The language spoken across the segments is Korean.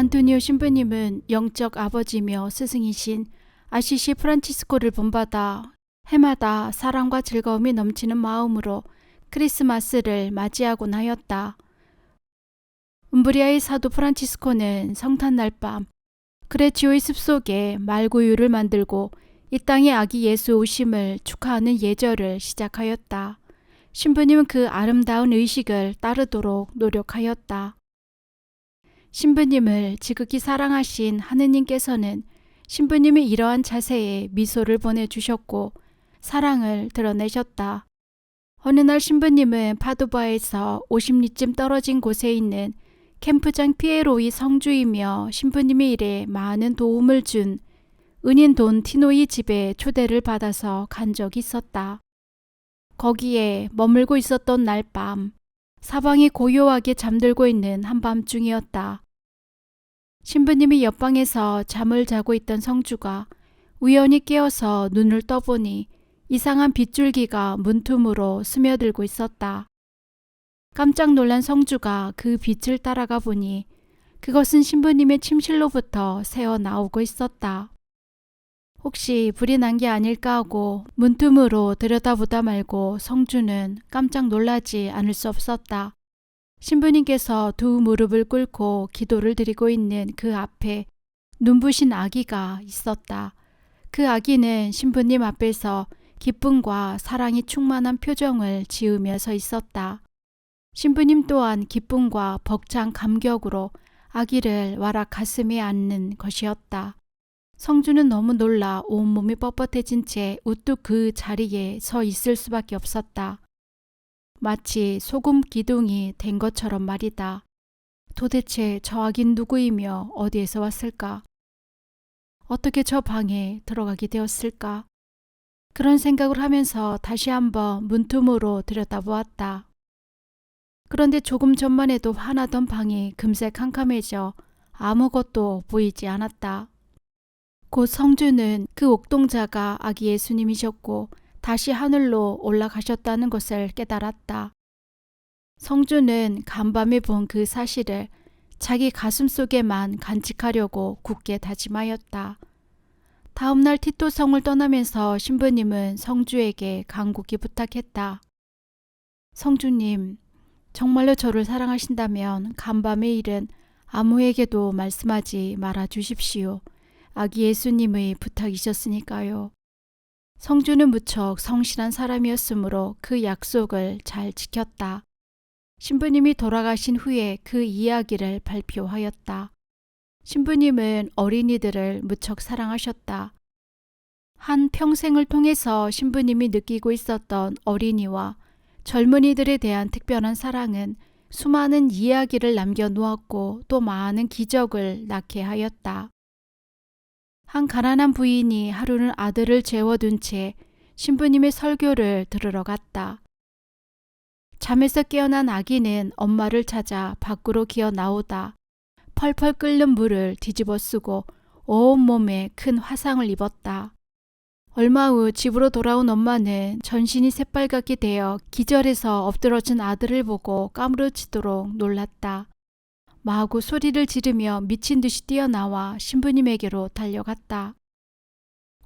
안토니오 신부님은 영적 아버지며 스승이신 아시시 프란치스코를 본받아 해마다 사랑과 즐거움이 넘치는 마음으로 크리스마스를 맞이하곤 하였다. 움브리아의 사도 프란치스코는 성탄날 밤 그레치오의 숲속에 말구유를 만들고 이 땅에 아기 예수 오심을 축하하는 예절을 시작하였다. 신부님은 그 아름다운 의식을 따르도록 노력하였다. 신부님을 지극히 사랑하신 하느님께서는 신부님의 이러한 자세에 미소를 보내주셨고 사랑을 드러내셨다. 어느 날 신부님은 파도바에서 50리쯤 떨어진 곳에 있는 캠프장 피에로의 성주이며 신부님의 일에 많은 도움을 준 은인 돈 티노의 집에 초대를 받아서 간 적이 있었다. 거기에 머물고 있었던 날 밤, 사방이 고요하게 잠들고 있는 한밤중이었다. 신부님이 옆방에서 잠을 자고 있던 성주가 우연히 깨어서 눈을 떠보니 이상한 빗줄기가 문틈으로 스며들고 있었다. 깜짝 놀란 성주가 그 빛을 따라가 보니 그것은 신부님의 침실로부터 새어 나오고 있었다. 혹시 불이 난 게 아닐까 하고 문틈으로 들여다보다 말고 성주는 깜짝 놀라지 않을 수 없었다. 신부님께서 두 무릎을 꿇고 기도를 드리고 있는 그 앞에 눈부신 아기가 있었다. 그 아기는 신부님 앞에서 기쁨과 사랑이 충만한 표정을 지으며 서 있었다. 신부님 또한 기쁨과 벅찬 감격으로 아기를 와락 가슴에 안는 것이었다. 성주는 너무 놀라 온몸이 뻣뻣해진 채 우뚝 그 자리에 서 있을 수밖에 없었다. 마치 소금 기둥이 된 것처럼 말이다. 도대체 저 아긴 누구이며 어디에서 왔을까? 어떻게 저 방에 들어가게 되었을까? 그런 생각을 하면서 다시 한번 문틈으로 들여다보았다. 그런데 조금 전만 해도 환하던 방이 금세 캄캄해져 아무것도 보이지 않았다. 곧 성주는 그 옥동자가 아기 예수님이셨고 다시 하늘로 올라가셨다는 것을 깨달았다. 성주는 간밤에 본 그 사실을 자기 가슴 속에만 간직하려고 굳게 다짐하였다. 다음 날 티토성을 떠나면서 신부님은 성주에게 간곡히 부탁했다. 성주님, 정말로 저를 사랑하신다면 간밤의 일은 아무에게도 말씀하지 말아 주십시오. 아기 예수님의 부탁이셨으니까요. 성주는 무척 성실한 사람이었으므로 그 약속을 잘 지켰다. 신부님이 돌아가신 후에 그 이야기를 발표하였다. 신부님은 어린이들을 무척 사랑하셨다. 한 평생을 통해서 신부님이 느끼고 있었던 어린이와 젊은이들에 대한 특별한 사랑은 수많은 이야기를 남겨놓았고 또 많은 기적을 낳게 하였다. 한 가난한 부인이 하루는 아들을 재워둔 채 신부님의 설교를 들으러 갔다. 잠에서 깨어난 아기는 엄마를 찾아 밖으로 기어 나오다 펄펄 끓는 물을 뒤집어 쓰고 온몸에 큰 화상을 입었다. 얼마 후 집으로 돌아온 엄마는 전신이 새빨갛게 되어 기절해서 엎드러진 아들을 보고 까무러치도록 놀랐다. 마구 소리를 지르며 미친 듯이 뛰어나와 신부님에게로 달려갔다.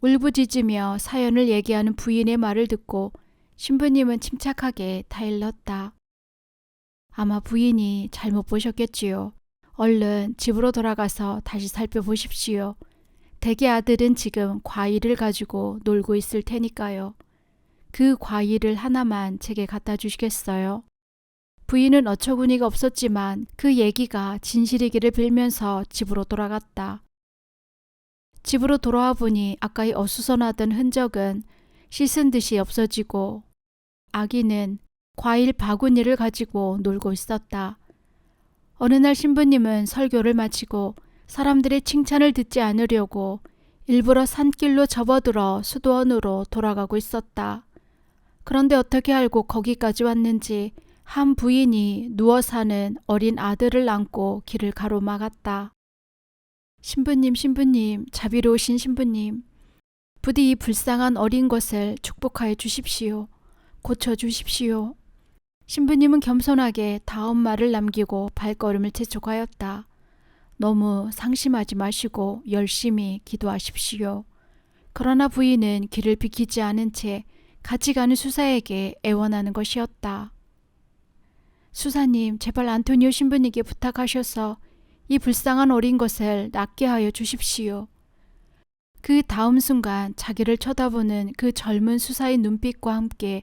울부짖으며 사연을 얘기하는 부인의 말을 듣고 신부님은 침착하게 타일렀다. 아마 부인이 잘못 보셨겠지요. 얼른 집으로 돌아가서 다시 살펴보십시오. 댁의 아들은 지금 과일을 가지고 놀고 있을 테니까요. 그 과일을 하나만 제게 갖다 주시겠어요? 부인은 어처구니가 없었지만 그 얘기가 진실이기를 빌면서 집으로 돌아갔다. 집으로 돌아와 보니 아까의 어수선하던 흔적은 씻은 듯이 없어지고 아기는 과일 바구니를 가지고 놀고 있었다. 어느 날 신부님은 설교를 마치고 사람들의 칭찬을 듣지 않으려고 일부러 산길로 접어들어 수도원으로 돌아가고 있었다. 그런데 어떻게 알고 거기까지 왔는지 한 부인이 누워 사는 어린 아들을 안고 길을 가로막았다. 신부님, 자비로우신 신부님, 부디 이 불쌍한 어린 것을 축복하여 주십시오. 고쳐주십시오. 신부님은 겸손하게 다음 말을 남기고 발걸음을 재촉하였다. 너무 상심하지 마시고 열심히 기도하십시오. 그러나 부인은 길을 비키지 않은 채 같이 가는 수사에게 애원하는 것이었다. 수사님, 제발 안토니오 신부님께 부탁하셔서 이 불쌍한 어린 것을 낫게 하여 주십시오. 그 다음 순간 자기를 쳐다보는 그 젊은 수사의 눈빛과 함께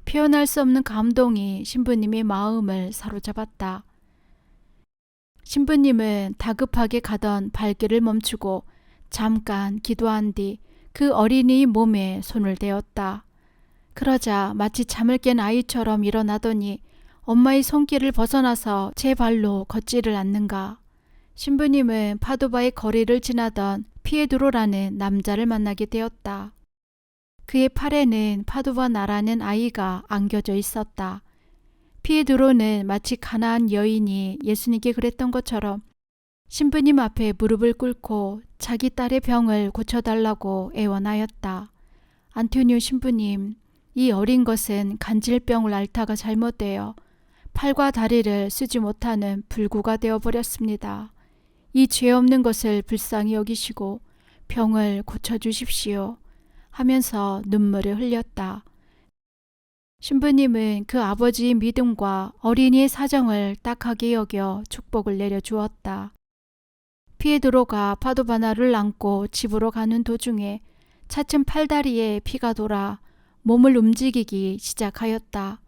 표현할 수 없는 감동이 신부님의 마음을 사로잡았다. 신부님은 다급하게 가던 발길을 멈추고 잠깐 기도한 뒤 그 어린이의 몸에 손을 대었다. 그러자 마치 잠을 깬 아이처럼 일어나더니 엄마의 손길을 벗어나서 제 발로 걷지를 않는가. 신부님은 파도바의 거리를 지나던 피에드로라는 남자를 만나게 되었다. 그의 팔에는 파도바 나라는 아이가 안겨져 있었다. 피에드로는 마치 가나안 여인이 예수님께 그랬던 것처럼 신부님 앞에 무릎을 꿇고 자기 딸의 병을 고쳐달라고 애원하였다. 안토니오 신부님, 이 어린 것은 간질병을 앓다가 잘못되어 팔과 다리를 쓰지 못하는 불구가 되어버렸습니다. 이 죄 없는 것을 불쌍히 여기시고 병을 고쳐주십시오 하면서 눈물을 흘렸다. 신부님은 그 아버지의 믿음과 어린이의 사정을 딱하게 여겨 축복을 내려주었다. 피에드로가 파도바나를 안고 집으로 가는 도중에 차츰 팔다리에 피가 돌아 몸을 움직이기 시작하였다.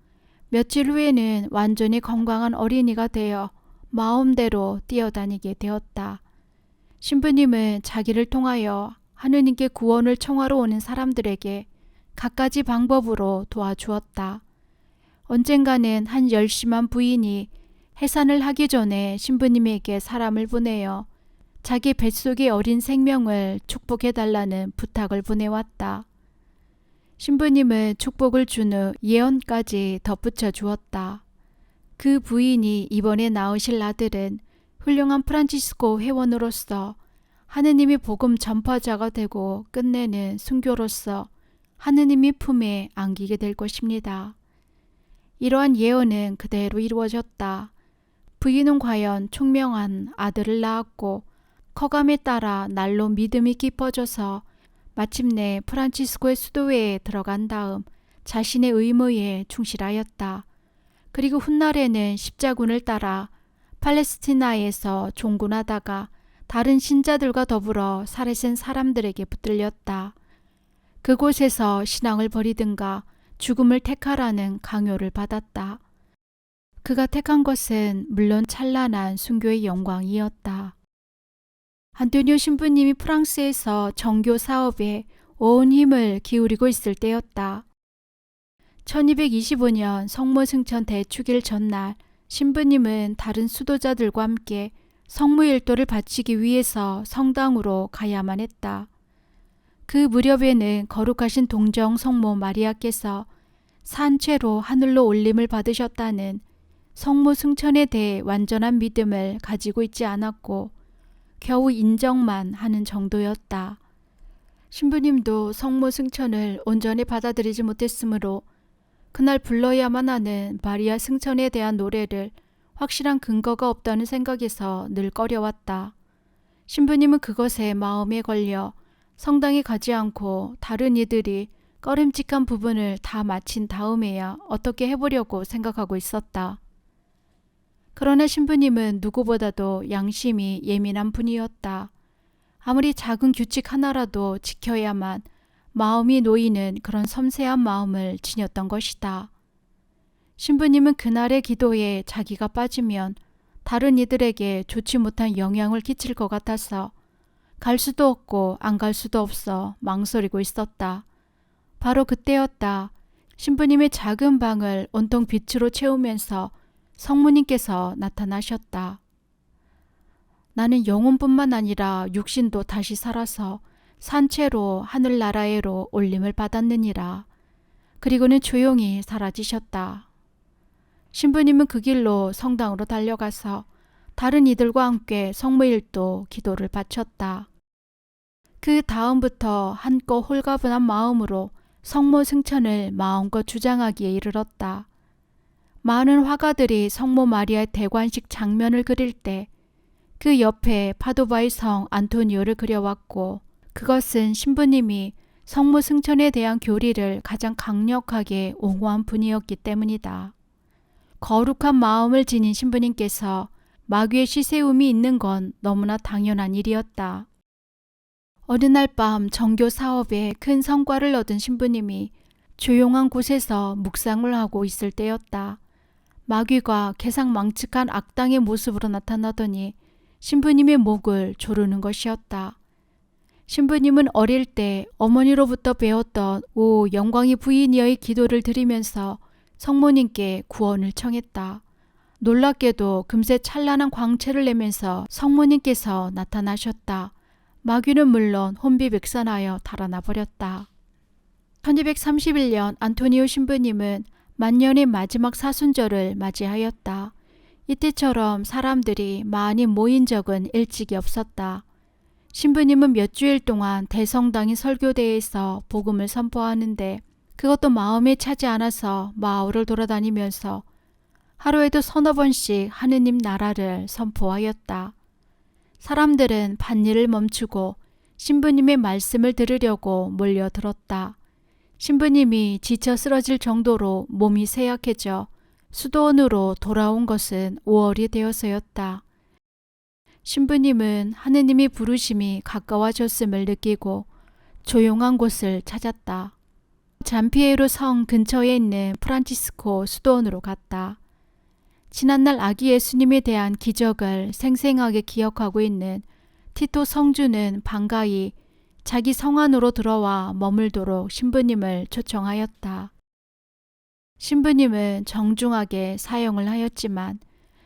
며칠 후에는 완전히 건강한 어린이가 되어 마음대로 뛰어다니게 되었다. 신부님은 자기를 통하여 하느님께 구원을 청하러 오는 사람들에게 갖가지 방법으로 도와주었다. 언젠가는 한 열심한 부인이 해산을 하기 전에 신부님에게 사람을 보내어 자기 뱃속의 어린 생명을 축복해달라는 부탁을 보내왔다. 신부님은 축복을 준 후 예언까지 덧붙여 주었다. 그 부인이 이번에 낳으실 아들은 훌륭한 프란치스코 회원으로서 하느님의 복음 전파자가 되고 끝내는 순교로서 하느님의 품에 안기게 될 것입니다. 이러한 예언은 그대로 이루어졌다. 부인은 과연 총명한 아들을 낳았고 커감에 따라 날로 믿음이 깊어져서 마침내 프란치스코의 수도회에 들어간 다음 자신의 의무에 충실하였다. 그리고 훗날에는 십자군을 따라 팔레스티나에서 종군하다가 다른 신자들과 더불어 살에 센 사람들에게 붙들렸다. 그곳에서 신앙을 버리든가 죽음을 택하라는 강요를 받았다. 그가 택한 것은 물론 찬란한 순교의 영광이었다. 안토니오 신부님이 프랑스에서 정교 사업에 온 힘을 기울이고 있을 때였다. 1225년 성모 승천 대축일 전날 신부님은 다른 수도자들과 함께 성무일도를 바치기 위해서 성당으로 가야만 했다. 그 무렵에는 거룩하신 동정 성모 마리아께서 산채로 하늘로 올림을 받으셨다는 성모 승천에 대해 완전한 믿음을 가지고 있지 않았고 겨우 인정만 하는 정도였다. 신부님도 성모 승천을 온전히 받아들이지 못했으므로 그날 불러야만 하는 마리아 승천에 대한 노래를 확실한 근거가 없다는 생각에서 늘 꺼려왔다. 신부님은 그것에 마음에 걸려 성당에 가지 않고 다른 이들이 꺼림칙한 부분을 다 마친 다음에야 어떻게 해보려고 생각하고 있었다. 그러나 신부님은 누구보다도 양심이 예민한 분이었다. 아무리 작은 규칙 하나라도 지켜야만 마음이 놓이는 그런 섬세한 마음을 지녔던 것이다. 신부님은 그날의 기도에 자기가 빠지면 다른 이들에게 좋지 못한 영향을 끼칠 것 같아서 갈 수도 없고 안 갈 수도 없어 망설이고 있었다. 바로 그때였다. 신부님의 작은 방을 온통 빛으로 채우면서 성모님께서 나타나셨다. 나는 영혼뿐만 아니라 육신도 다시 살아서 산채로 하늘나라에로 올림을 받았느니라. 그리고는 조용히 사라지셨다. 신부님은 그 길로 성당으로 달려가서 다른 이들과 함께 성모일도 기도를 바쳤다. 그 다음부터 한껏 홀가분한 마음으로 성모 승천을 마음껏 주장하기에 이르렀다. 많은 화가들이 성모 마리아의 대관식 장면을 그릴 때 그 옆에 파도바의 성 안토니오를 그려왔고, 그것은 신부님이 성모 승천에 대한 교리를 가장 강력하게 옹호한 분이었기 때문이다. 거룩한 마음을 지닌 신부님께서 마귀의 시세움이 있는 건 너무나 당연한 일이었다. 어느 날 밤 정교 사업에 큰 성과를 얻은 신부님이 조용한 곳에서 묵상을 하고 있을 때였다. 마귀가 개상망측한 악당의 모습으로 나타나더니 신부님의 목을 조르는 것이었다. 신부님은 어릴 때 어머니로부터 배웠던 오 영광의 부인이여의 기도를 드리면서 성모님께 구원을 청했다. 놀랍게도 금세 찬란한 광채를 내면서 성모님께서 나타나셨다. 마귀는 물론 혼비백산하여 달아나 버렸다. 1231년 안토니오 신부님은 만년의 마지막 사순절을 맞이하였다. 이때처럼 사람들이 많이 모인 적은 일찍이 없었다. 신부님은 몇 주일 동안 대성당인 설교대에서 복음을 선포하는데 그것도 마음에 차지 않아서 마을을 돌아다니면서 하루에도 서너 번씩 하느님 나라를 선포하였다. 사람들은 밭일을 멈추고 신부님의 말씀을 들으려고 몰려들었다. 신부님이 지쳐 쓰러질 정도로 몸이 쇠약해져 수도원으로 돌아온 것은 5월이 되어서였다. 신부님은 하느님의 부르심이 가까워졌음을 느끼고 조용한 곳을 찾았다. 잠피에로 성 근처에 있는 프란치스코 수도원으로 갔다. 지난날 아기 예수님에 대한 기적을 생생하게 기억하고 있는 티토 성주는 반가이 자기 성 안으로 들어와 머물도록 신부님을 초청하였다. 신부님은 정중하게 사용을 하였지만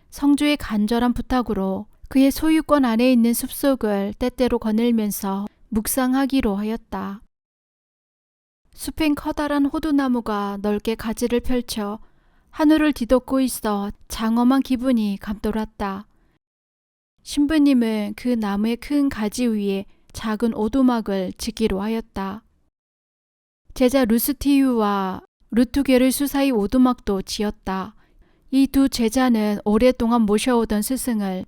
성주의 간절한 부탁으로 그의 소유권 안에 있는 숲속을 때때로 거닐면서 묵상하기로 하였다. 숲엔 커다란 호두나무가 넓게 가지를 펼쳐 하늘을 뒤덮고 있어 장엄한 기분이 감돌았다. 신부님은 그 나무의 큰 가지 위에 작은 오두막을 짓기로 하였다. 제자 루스티유와 루투게르 수사의 오두막도 지었다. 이 두 제자는 오랫동안 모셔오던 스승을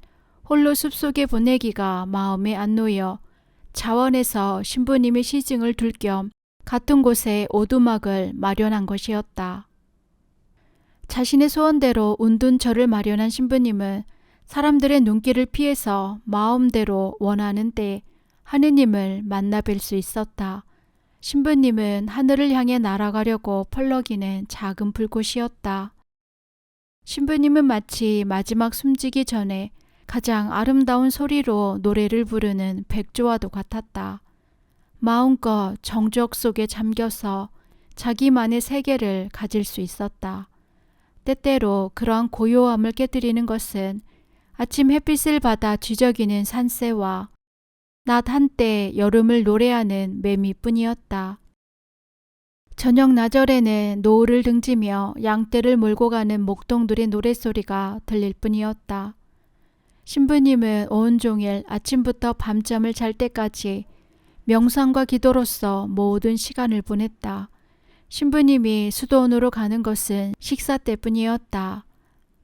홀로 숲속에 보내기가 마음에 안 놓여 자원에서 신부님의 시증을 둘 겸 같은 곳에 오두막을 마련한 것이었다. 자신의 소원대로 운둔처를 마련한 신부님은 사람들의 눈길을 피해서 마음대로 원하는 때 하느님을 만나 뵐 수 있었다. 신부님은 하늘을 향해 날아가려고 펄럭이는 작은 불꽃이었다. 신부님은 마치 마지막 숨지기 전에 가장 아름다운 소리로 노래를 부르는 백조와도 같았다. 마음껏 정적 속에 잠겨서 자기만의 세계를 가질 수 있었다. 때때로 그러한 고요함을 깨뜨리는 것은 아침 햇빛을 받아 뒤적이는 산새와 낮 한때 여름을 노래하는 매미뿐이었다. 저녁 나절에는 노을을 등지며 양떼를 몰고 가는 목동들의 노랫소리가 들릴 뿐이었다. 신부님은 온종일 아침부터 밤잠을 잘 때까지 명상과 기도로서 모든 시간을 보냈다. 신부님이 수도원으로 가는 것은 식사 때뿐이었다.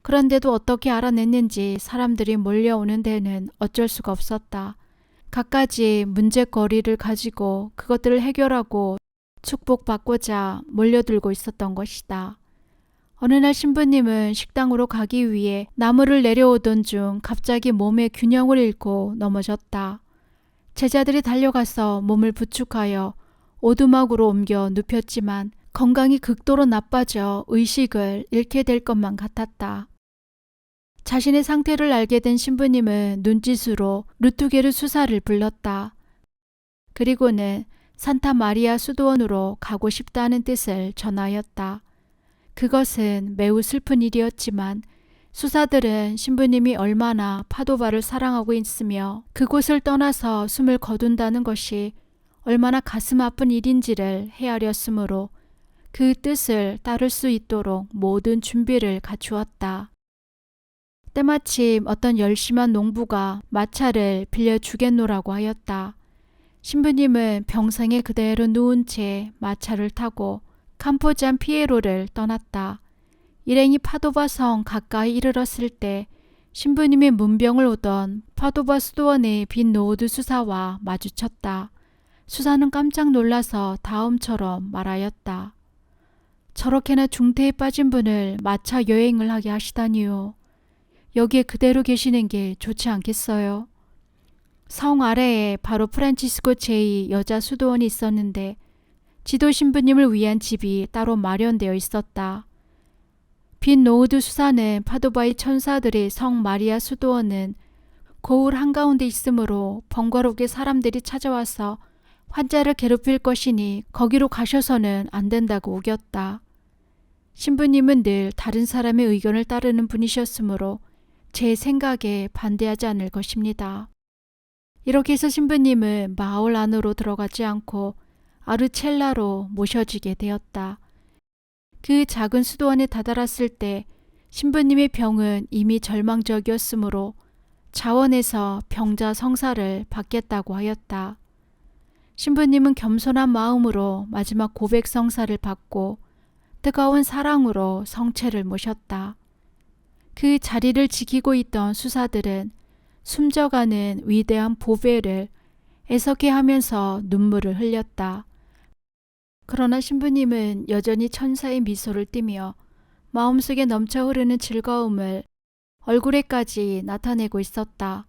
그런데도 어떻게 알아냈는지 사람들이 몰려오는 데는 어쩔 수가 없었다. 갖가지 문제거리를 가지고 그것들을 해결하고 축복받고자 몰려들고 있었던 것이다. 어느 날 신부님은 식당으로 가기 위해 나무를 내려오던 중 갑자기 몸의 균형을 잃고 넘어졌다. 제자들이 달려가서 몸을 부축하여 오두막으로 옮겨 눕혔지만 건강이 극도로 나빠져 의식을 잃게 될 것만 같았다. 자신의 상태를 알게 된 신부님은 눈짓으로 루투게르 수사를 불렀다. 그리고는 산타 마리아 수도원으로 가고 싶다는 뜻을 전하였다. 그것은 매우 슬픈 일이었지만 수사들은 신부님이 얼마나 파도바를 사랑하고 있으며 그곳을 떠나서 숨을 거둔다는 것이 얼마나 가슴 아픈 일인지를 헤아렸으므로 그 뜻을 따를 수 있도록 모든 준비를 갖추었다. 때마침 어떤 열심한 농부가 마차를 빌려주겠노라고 하였다. 신부님은 병상에 그대로 누운 채 마차를 타고 캄포잔 피에로를 떠났다. 일행이 파도바 성 가까이 이르렀을 때 신부님이 문병을 오던 파도바 수도원의 빈 노드 수사와 마주쳤다. 수사는 깜짝 놀라서 다음처럼 말하였다. 저렇게나 중태에 빠진 분을 마차 여행을 하게 하시다니요. 여기에 그대로 계시는 게 좋지 않겠어요? 성 아래에 바로 프란치스코 제2 여자 수도원이 있었는데 지도 신부님을 위한 집이 따로 마련되어 있었다. 빈 노드 수사는 파도바의 천사들의 성 마리아 수도원은 고을 한가운데 있으므로 번거롭게 사람들이 찾아와서 환자를 괴롭힐 것이니 거기로 가셔서는 안 된다고 우겼다. 신부님은 늘 다른 사람의 의견을 따르는 분이셨으므로 제 생각에 반대하지 않을 것입니다. 이렇게 해서 신부님은 마을 안으로 들어가지 않고 아르첼라로 모셔지게 되었다. 그 작은 수도원에 다다랐을 때 신부님의 병은 이미 절망적이었으므로 자원에서 병자 성사를 받겠다고 하였다. 신부님은 겸손한 마음으로 마지막 고백 성사를 받고 뜨거운 사랑으로 성체를 모셨다. 그 자리를 지키고 있던 수사들은 숨져가는 위대한 보배를 애석해 하면서 눈물을 흘렸다. 그러나 신부님은 여전히 천사의 미소를 띠며 마음속에 넘쳐 흐르는 즐거움을 얼굴에까지 나타내고 있었다.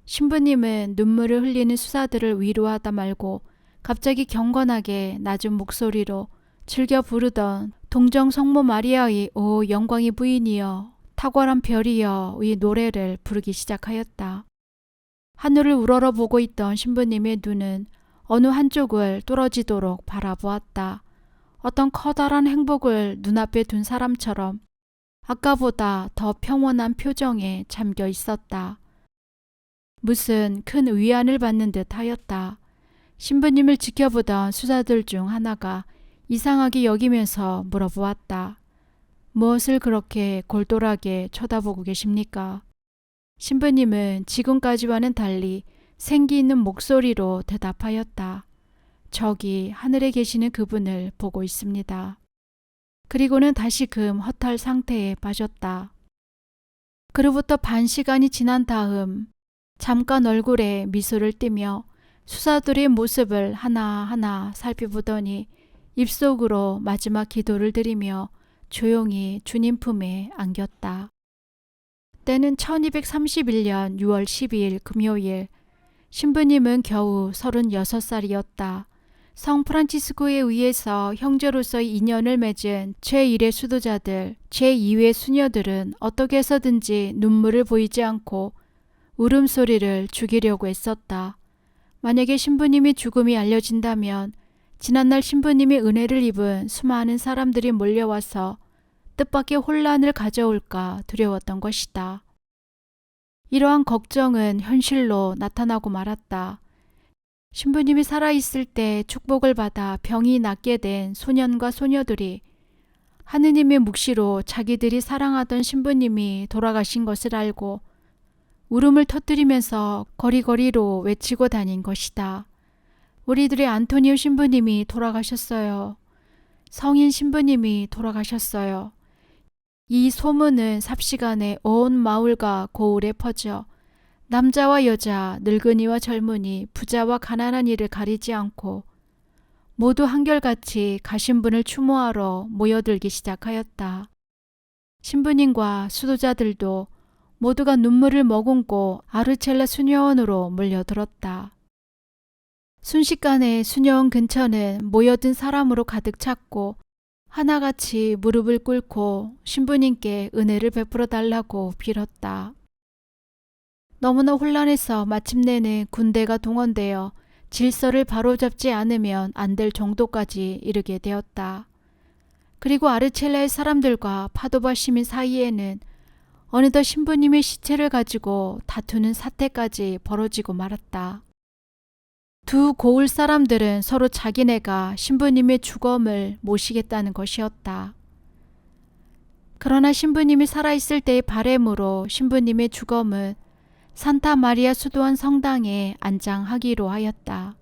신부님은 눈물을 흘리는 수사들을 위로하다 말고 갑자기 경건하게 낮은 목소리로 즐겨 부르던 동정 성모 마리아의 오 영광의 부인이여 탁월한 별이여 의 노래를 부르기 시작하였다. 하늘을 우러러보고 있던 신부님의 눈은 어느 한쪽을 뚫어지도록 바라보았다. 어떤 커다란 행복을 눈앞에 둔 사람처럼 아까보다 더 평온한 표정에 잠겨 있었다. 무슨 큰 위안을 받는 듯 하였다. 신부님을 지켜보던 수사들 중 하나가 이상하게 여기면서 물어보았다. 무엇을 그렇게 골똘하게 쳐다보고 계십니까? 신부님은 지금까지와는 달리 생기 있는 목소리로 대답하였다. 저기 하늘에 계시는 그분을 보고 있습니다. 그리고는 다시금 허탈 상태에 빠졌다. 그로부터 반 시간이 지난 다음 잠깐 얼굴에 미소를 띠며 수사들의 모습을 하나하나 살펴보더니 입속으로 마지막 기도를 드리며 조용히 주님 품에 안겼다. 때는 1231년 6월 12일 금요일, 신부님은 겨우 36살이었다. 성 프란치스코에 의해서 형제로서의 인연을 맺은 제1의 수도자들, 제2의 수녀들은 어떻게 해서든지 눈물을 보이지 않고 울음소리를 죽이려고 애썼다. 만약에 신부님의 죽음이 알려진다면 지난날 신부님이 은혜를 입은 수많은 사람들이 몰려와서 뜻밖의 혼란을 가져올까 두려웠던 것이다. 이러한 걱정은 현실로 나타나고 말았다. 신부님이 살아있을 때 축복을 받아 병이 낫게 된 소년과 소녀들이 하느님의 묵시로 자기들이 사랑하던 신부님이 돌아가신 것을 알고 울음을 터뜨리면서 거리거리로 외치고 다닌 것이다. 우리들의 안토니오 신부님이 돌아가셨어요. 성인 신부님이 돌아가셨어요. 이 소문은 삽시간에 온 마을과 고을에 퍼져 남자와 여자, 늙은이와 젊은이, 부자와 가난한 이를 가리지 않고 모두 한결같이 가신 분을 추모하러 모여들기 시작하였다. 신부님과 수도자들도 모두가 눈물을 머금고 아르첼라 수녀원으로 몰려들었다. 순식간에 수녀원 근처는 모여든 사람으로 가득 찼고 하나같이 무릎을 꿇고 신부님께 은혜를 베풀어 달라고 빌었다. 너무나 혼란해서 마침내는 군대가 동원되어 질서를 바로잡지 않으면 안 될 정도까지 이르게 되었다. 그리고 아르첼라의 사람들과 파도바 시민 사이에는 어느덧 신부님의 시체를 가지고 다투는 사태까지 벌어지고 말았다. 두 고을 사람들은 서로 자기네가 신부님의 주검을 모시겠다는 것이었다. 그러나 신부님이 살아있을 때의 바램으로 신부님의 주검은 산타 마리아 수도원 성당에 안장하기로 하였다.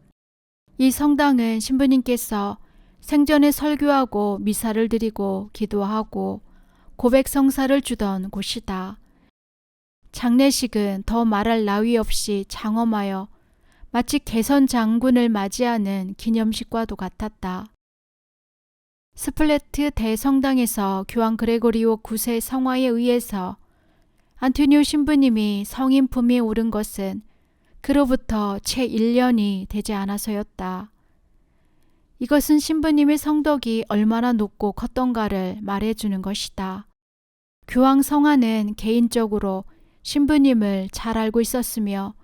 이 성당은 신부님께서 생전에 설교하고 미사를 드리고 기도하고 고백 성사를 주던 곳이다. 장례식은 더 말할 나위 없이 장엄하여 마치 개선 장군을 맞이하는 기념식과도 같았다. 스플레트 대성당에서 교황 그레고리오 9세 성화에 의해서 안토니오 신부님이 성인 품위에 오른 것은 그로부터 채 1년이 되지 않아서였다. 이것은 신부님의 성덕이 얼마나 높고 컸던가를 말해주는 것이다. 교황 성화는 개인적으로 신부님을 잘 알고 있었으며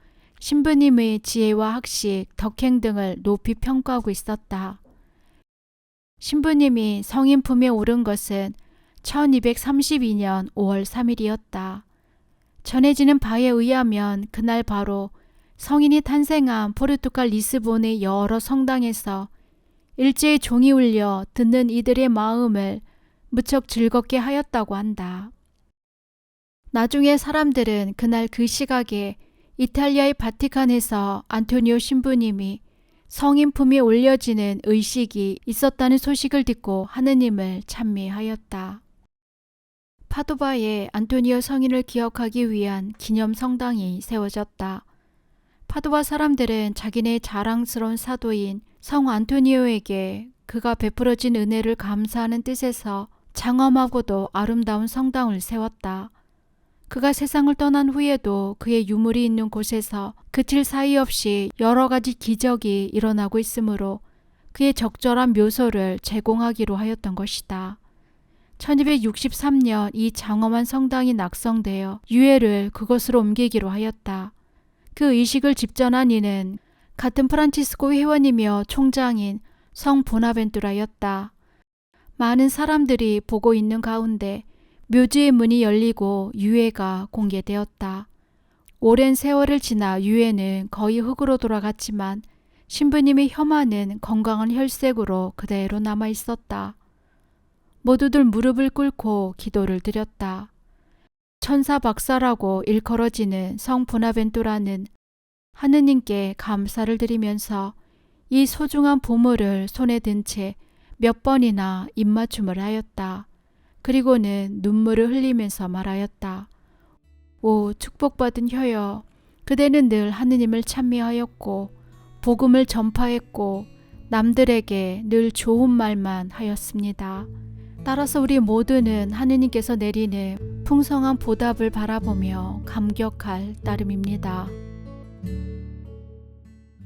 신부님의 지혜와 학식, 덕행 등을 높이 평가하고 있었다. 신부님이 성인 품에 오른 것은 1232년 5월 3일이었다. 전해지는 바에 의하면 그날 바로 성인이 탄생한 포르투갈 리스본의 여러 성당에서 일제히 종이 울려 듣는 이들의 마음을 무척 즐겁게 하였다고 한다. 나중에 사람들은 그날 그 시각에 이탈리아의 바티칸에서 안토니오 신부님이 성인 품에 올려지는 의식이 있었다는 소식을 듣고 하느님을 찬미하였다. 파도바에 안토니오 성인을 기억하기 위한 기념 성당이 세워졌다. 파도바 사람들은 자기네 자랑스러운 사도인 성 안토니오에게 그가 베풀어진 은혜를 감사하는 뜻에서 장엄하고도 아름다운 성당을 세웠다. 그가 세상을 떠난 후에도 그의 유물이 있는 곳에서 그칠 사이 없이 여러 가지 기적이 일어나고 있으므로 그의 적절한 묘소를 제공하기로 하였던 것이다. 1263년 이 장엄한 성당이 낙성되어 유해를 그곳으로 옮기기로 하였다. 그 의식을 집전한 이는 같은 프란치스코 회원이며 총장인 성 보나벤투라였다. 많은 사람들이 보고 있는 가운데 묘지의 문이 열리고 유해가 공개되었다. 오랜 세월을 지나 유해는 거의 흙으로 돌아갔지만 신부님의 혐아는 건강한 혈색으로 그대로 남아 있었다. 모두들 무릎을 꿇고 기도를 드렸다. 천사 박사라고 일컬어지는 성 보나벤투라는 하느님께 감사를 드리면서 이 소중한 보물을 손에 든 채 몇 번이나 입맞춤을 하였다. 그리고는 눈물을 흘리면서 말하였다. 오 축복받은 혀여, 그대는 늘 하느님을 찬미하였고 복음을 전파했고 남들에게 늘 좋은 말만 하였습니다. 따라서 우리 모두는 하느님께서 내리는 풍성한 보답을 바라보며 감격할 따름입니다.